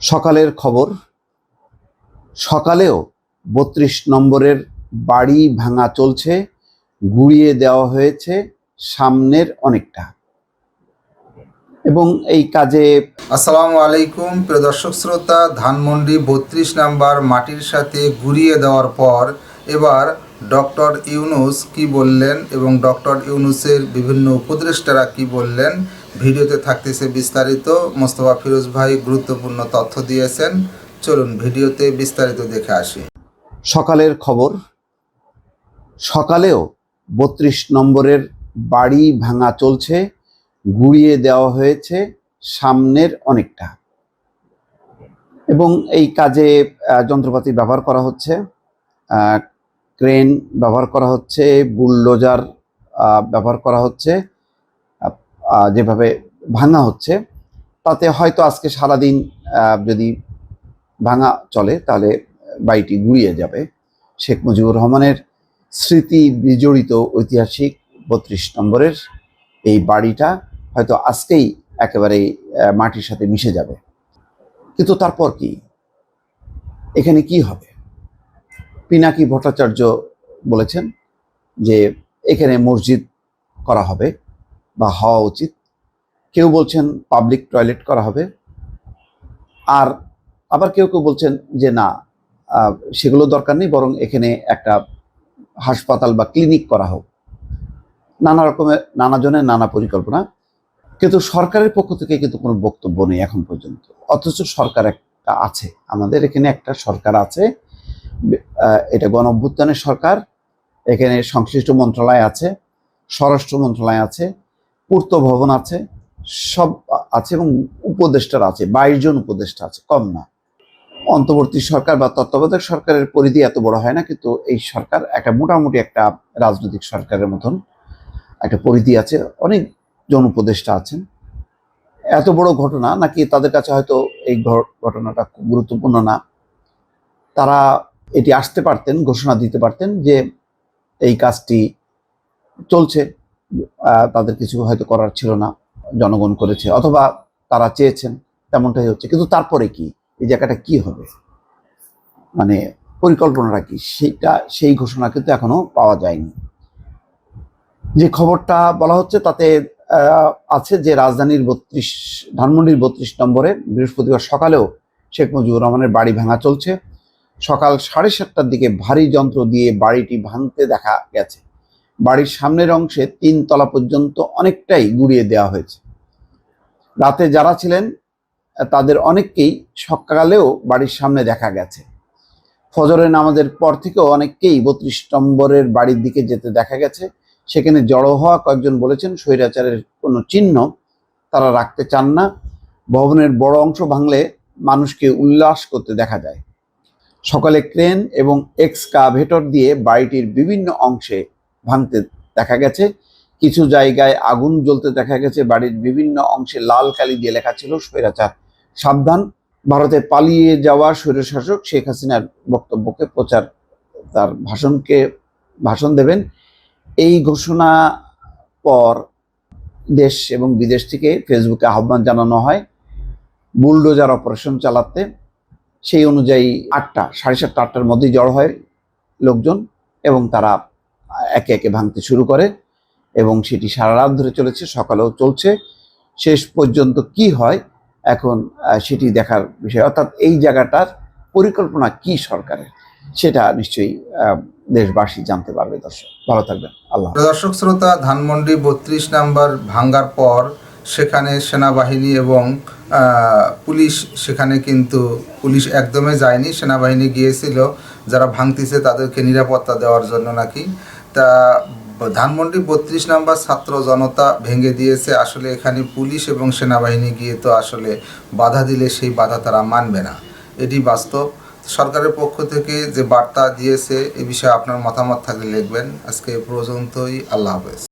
সকালের খবর, সকালেও ৩২ নম্বরের বাড়ি ভাঙা চলছে, গুঁড়িয়ে দেওয়া হয়েছে সামনের অনেকটা। এবং এই কাজে আসসালামু আলাইকুম প্রিয় দর্শক শ্রোতা, ধানমন্ডি ৩২ নাম্বার মাটির সাথে গুঁড়িয়ে দেওয়ার পর এবার ডক্টর ইউনূস কি বললেন এবং ডক্টর ইউনূসের বিভিন্ন উপদেষ্টারা কি বললেন, ভিডিওতে থাকতেছে বিস্তারিত। মোস্তফা ফিরোজ ভাই গুরুত্বপূর্ণ তথ্য দিয়েছেন, চলুন ভিডিওতে বিস্তারিত দেখে আসি। সকালের খবর, সকালেও ৩২ নম্বরের বাড়ি ভাঙা চলছে, গুঁড়িয়ে দেওয়া হয়েছে সামনের অনেকটা। এবং এই কাজে যন্ত্রপাতি ব্যবহার করা হচ্ছে, ক্রেন ব্যবহার করা হচ্ছে, বুলডোজার ব্যবহার করা হচ্ছে। যেভাবে ভাঙা হচ্ছে তাতে হয়তো আজকে সারাদিন যদি ভাঙা চলে তাহলে বাড়িটি গুঁড়িয়ে যাবে। শেখ মুজিবুর রহমানের স্মৃতি বিজড়িত ঐতিহাসিক ৩২ নম্বরের এই বাড়িটা হয়তো আজকেই একেবারে মাটির সাথে মিশে যাবে। কিন্তু তারপর কি, এখানে কি হবে? পিনাকি ভট্টাচার্য বলেছেন যে এখানে মসজিদ করা হবে বা হওয়া উচিত, কেউ বলছেন পাবলিক টয়লেট করা হবে, আর আবার কেউ কেউ বলছেন যে না, সেগুলো দরকার নেই, বরং এখানে একটা হাসপাতাল বা ক্লিনিক করা হোক। নানা রকমের নানা জনের নানা পরিকল্পনা, কিন্তু সরকারের পক্ষ থেকে কিন্তু কোনো বক্তব্য নেই এখন পর্যন্ত। অথচ সরকার একটা আছে, আমাদের এখানে একটা সরকার আছে, এটা গণ অভ্যুত্থানের সরকার। এখানে সংশ্লিষ্ট মন্ত্রণালয় আছে, স্বরাষ্ট্র মন্ত্রণালয় আছে, পূর্ত ভবন আছে, সব আছে, এবং উপদেষ্টারা আছে, 22 জন উপদেষ্টা আছে, কম না। অন্তর্বর্তী সরকার বা তত্ত্বাবধায়ক সরকারের পরিধি এত বড় হয় না, কিন্তু এই সরকার একটা মোটামুটি একটা রাজনৈতিক সরকারের মতন একটা পরিধি আছে, অনেক জন উপদেষ্টা আছেন। এত বড় ঘটনা নাকি তাদের কাছে হয়তো এই ঘটনাটা খুব গুরুত্বপূর্ণ না, তারা এটি আসতে পারতেন, ঘোষণা দিতে পারতেন যে এই কাজটি চলছে, তাদের কিছু হয়তো করার ছিল না, জনগণ করেছে, অথবা তারা চেয়েছেন, তেমনটাই হচ্ছে। কিন্তু তারপরে কি, এই জায়গাটা কি হবে, মানে পরিকল্পনাটা কি, সেই ঘোষণা কিন্তু এখনো পাওয়া যায়নি। যে খবরটা বলা হচ্ছে তাতে আছে যে রাজধানীর ধানমন্ডির ৩২ নম্বরে বৃহস্পতিবার সকালেও শেখ মুজিবুর রহমানের বাড়ি ভাঙা চলছে। সকাল 7:30টার দিকে ভারী যন্ত্র দিয়ে বাড়িটি ভাঙতে দেখা গেছে। বাড়ির সামনের অংশে 3 তলা পর্যন্ত অনেকটাই গুঁড়িয়ে দেওয়া হয়েছে। রাতে যারা ছিলেন তাদের অনেককেই সকালেও বাড়ির সামনে দেখা গেছে। ফজরের নামাজের পর থেকেও অনেককেই ৩২ নম্বরের বাড়ির দিকে যেতে দেখা গেছে। সেখানে জড়ো হওয়া কয়েকজন বলেছেন স্বৈরাচারের কোনো চিহ্ন তারা রাখতে চান না। ভবনের বড় অংশ ভাঙলে মানুষকে উল্লাস করতে দেখা যায়। সকালে ক্রেন এবং এক্সকাভেটর দিয়ে বাড়িটির বিভিন্ন অংশে ভাঙতে দেখা গেছে। কিছু জায়গায় আগুন জ্বলতে দেখা গেছে। বাড়ির বিভিন্ন অংশে লাল কালি দিয়ে লেখা ছিল স্বৈরাচার সাবধান। ভারতে পালিয়ে যাওয়া স্বৈরশাসক শেখ হাসিনার বক্তব্যকে প্রচার, তার ভাষণ দেবেন। এই ঘোষণা পর দেশ এবং বিদেশ থেকে ফেসবুকে আহ্বান জানানো হয় বুলডোজার অপারেশন চালাতে। সেই অনুযায়ী 7:30-8টার মধ্যেই জড়ো হয় লোকজন এবং তারা একে একে ভাঙতে শুরু করে, এবং সেটি সারা রাত ধরে চলেছে, সকালেও চলছে। শেষ পর্যন্ত কি হয় এখন সেটি দেখার বিষয়, অর্থাৎ এই জায়গাটার পরিকল্পনা কি সরকারের, সেটা নিশ্চয়ই দেশবাসী জানতে পারবে। দর্শক ভালো থাকবেন, আল্লাহ। দর্শক শ্রোতা, ধানমন্ডি ৩২ নাম্বার ভাঙ্গার পর সেখানে সেনাবাহিনী এবং পুলিশ, সেখানে কিন্তু পুলিশ একদমই যায়নি, সেনাবাহিনী গিয়েছিল যারা ভাঙতিছে তাদেরকে নিরাপত্তা দেওয়ার জন্য নাকি। তা ধানমন্ডি ৩২ নাম্বার ছাত্র জনতা ভেঙে দিয়েছে। আসলে এখানে পুলিশ এবং সেনাবাহিনী গিয়ে তো আসলে বাধা দিলে সেই বাধা তারা মানবে না, এটি বাস্তব। সরকারের পক্ষ থেকে যে বার্তা দিয়েছে এ বিষয়ে আপনার মতামত থাকলে লিখবেন। আজকে এ পর্যন্তই, আল্লাহ হাফেজ।